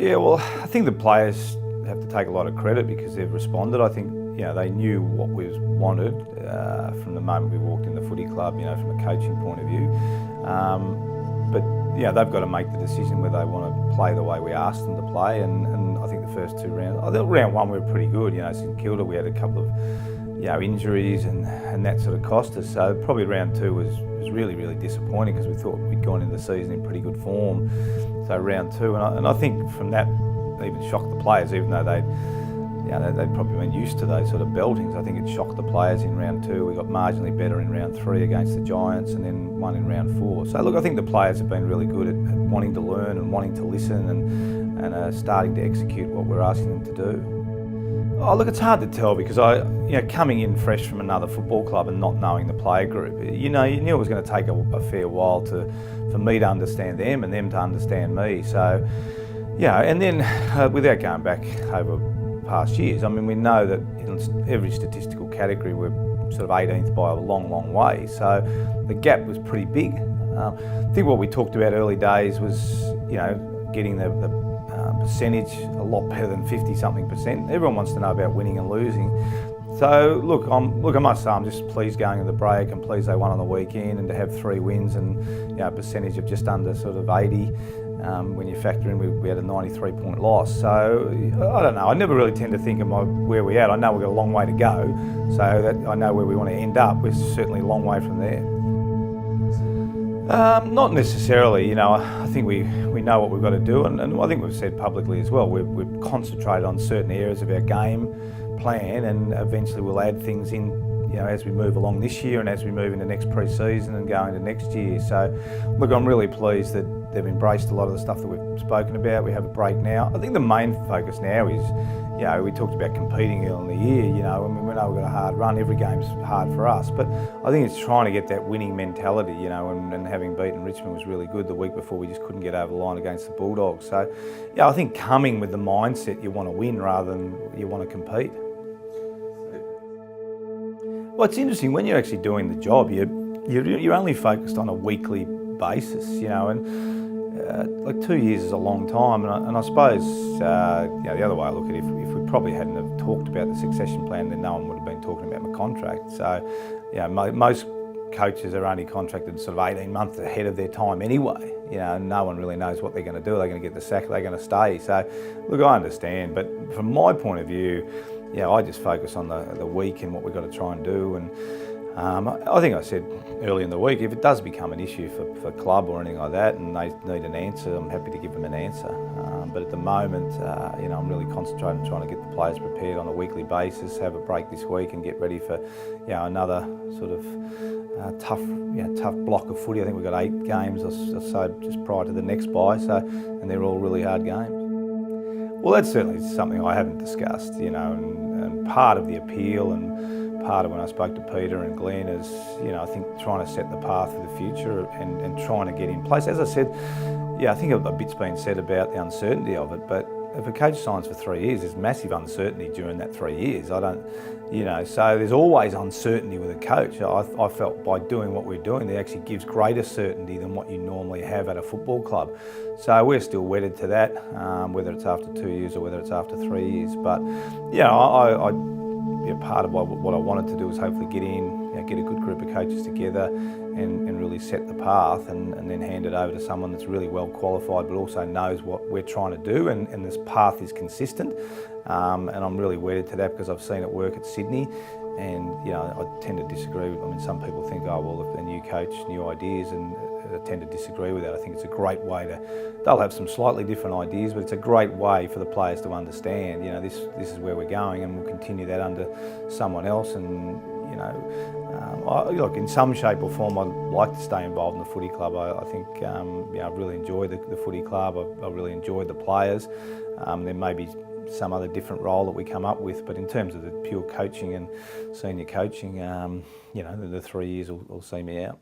Yeah, well, I think the players have to take a lot of credit because they've responded. I think they knew what was wanted from the moment we walked in the footy club. From a coaching point of view. But they've got to make the decision whether they want to play the way we asked them to play. And I think the first two rounds, I think round one we were pretty good. St Kilda, we had a couple of injuries and that sort of cost us. So probably round two was really, really disappointing because we thought we'd gone into the season in pretty good form. So round two, and I think from that even shocked the players, even though they'd probably been used to those sort of beltings. I think it shocked the players in round two. We got marginally better in round three against the Giants and then one in round four. So look, I think the players have been really good at wanting to learn and wanting to listen and starting to execute what we're asking them to do. Oh, look, it's hard to tell because coming in fresh from another football club and not knowing the player group, you knew it was going to take a fair while for me to understand them and them to understand me. So, and then without going back over past years, I mean, we know that in every statistical category we're sort of 18th by a long, long way. So the gap was pretty big. I think what we talked about early days was, getting the percentage a lot better than 50-something%. Everyone wants to know about winning and losing. So look, I must say I'm just pleased going to the break and pleased they won on the weekend and to have 3 wins and a percentage of just under sort of 80. When you factor in we had a 93-point loss. So I don't know. I never really tend to think of where we're at. I know we've got a long way to go, so that I know where we want to end up. We're certainly a long way from there. Not necessarily. I think we know what we've got to do, and I think we've said publicly as well. We've concentrated on certain areas of our game plan, and eventually we'll add things in. As we move along this year and as we move into next pre-season and go into next year. So, look, I'm really pleased that they've embraced a lot of the stuff that we've spoken about. We have a break now. I think the main focus now is, we talked about competing early in the year. We know we've got a hard run. Every game's hard for us, but I think it's trying to get that winning mentality. And having beaten Richmond was really good the week before. We just couldn't get over the line against the Bulldogs. So, I think coming with the mindset you want to win rather than you want to compete. Well, it's interesting when you're actually doing the job. You're only focused on a weekly basis, and like 2 years is a long time. And I suppose the other way I look at it, if we probably hadn't have talked about the succession plan, then no one would have been talking about my contract. So, most coaches are only contracted sort of 18 months ahead of their time anyway. No one really knows what they're going to do. Are they going to get the sack? Are they going to stay? So, look, I understand, but from my point of view, I just focus on the week and what we've got to try and do. And I think I said early in the week, if it does become an issue for club or anything like that and they need an answer, I'm happy to give them an answer. But at the moment, I'm really concentrating on trying to get the players prepared on a weekly basis, have a break this week and get ready for another sort of tough block of footy. I think we've got 8 games or so just prior to the next bye, and they're all really hard games. Well, that's certainly something I haven't discussed, and part of the appeal and part of when I spoke to Peter and Glenn is, I think trying to set the path for the future and trying to get in place. As I said, I think a bit's been said about the uncertainty of it, but if a coach signs for 3 years, there's massive uncertainty during that 3 years. So there's always uncertainty with a coach. I felt by doing what we're doing, it actually gives greater certainty than what you normally have at a football club. So we're still wedded to that, whether it's after 2 years or whether it's after 3 years. But part of what I wanted to do was hopefully get a good group of coaches together and really set the path and then hand it over to someone that's really well qualified but also knows what we're trying to do and this path is consistent. And I'm really wedded to that because I've seen it work at Sydney. And I tend to disagree. Some people think, oh well, if a new coach, new ideas, and I tend to disagree with that. I think it's a great way they'll have some slightly different ideas, but it's a great way for the players to understand, this is where we're going, and we'll continue that under someone else. And look, in some shape or form, I'd like to stay involved in the footy club. I think I've really enjoyed the footy club. I've really enjoyed the players. There may be some other different role that we come up with, but in terms of the pure coaching and senior coaching, the 3 years will see me out.